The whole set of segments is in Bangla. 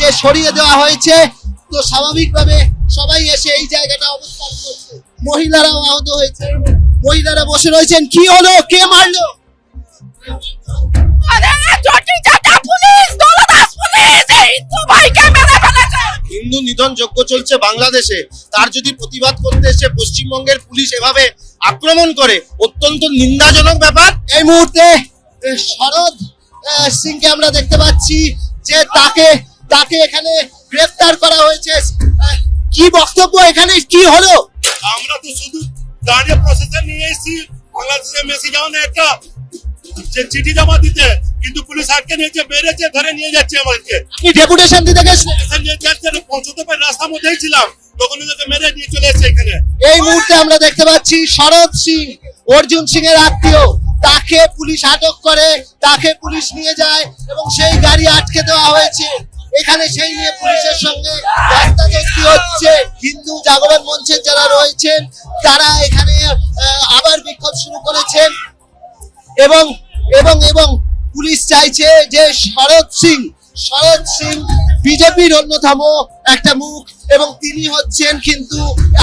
তাকে সরিয়ে দেওয়া হয়েছে। তো স্বাভাবিকভাবে সবাই এসে এই জায়গাটা অবস্থান করছে। মহিলারাও আহত হয়েছে, মহিলারা বসে রয়েছেন। কি হলো, কে মারলো? হিন্দু নিধন যজ্ঞ চলছে বাংলাদেশে, তার যদি প্রতিবাদ করতে এসে পশ্চিমবঙ্গের পুলিশ এভাবে আক্রমণ করে, অত্যন্ত নিন্দাজনক ব্যাপার। এই মুহূর্তে শরদ সিংকে আমরা দেখতে পাচ্ছি যে তাকে এখানে গ্রেফতার করা হয়েছে। কি বক্তব্য, এখানে কি হলো? আমরা তো শুধু দাঁড়িয়ে প্রসেসর নিয়ে এসেছি বাংলাদেশের মেসি যাওয়ানো একটা যে চিঠি জমা দিতে, কিন্তু পুলিশ আটকে নিয়েছে, বেড়েছে, ধরে নিয়ে যাচ্ছে আমাদেরকে। কি ডেপুটেশন দিতে গেছিলেন? পৌঁছতে পারে রাস্তার মধ্যেই ছিলাম, তখন ওদেরকে মেরে নিয়ে চলে এসেছে এখানে। এই মুহূর্তে আমরা দেখতে পাচ্ছি শরদ সিং, অর্জুন সিং এর আত্মীয়, তাকে পুলিশ আটক করে, তাকে পুলিশ নিয়ে যায় এবং সেই গাড়ি আটকে দেওয়া হয়েছে। এখানে সেই নিয়ে পুলিশের সঙ্গে ধস্তাধস্তি হচ্ছে। হিন্দু জাগরণ মঞ্চের যারা রয়েছেন তারা এখানে আবার বিক্ষোভ শুরু করেছেন এবং এবং এবং পুলিশ চাইছে যে শরদ সিং বিজেপির অন্যতম একটা মুখ এবং তিনি হচ্ছেন কিন্তু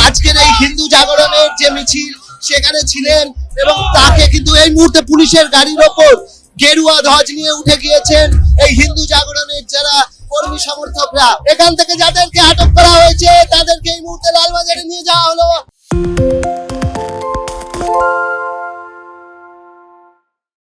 আজকের এই হিন্দু জাগরণের যে মিছিল সেখানে ছিলেন এবং তাকে কিন্তু এই মুহূর্তে পুলিশের গাড়ির ওপর গেরুয়া ধ্বজ নিয়ে উঠে গিয়েছেন এই হিন্দু জাগরণের যারা কর্মী সমর্থকরা। এখান থেকে যাদেরকে আটক করা হয়েছে তাদেরকে এই মুহূর্তে লালবাজারে নিয়ে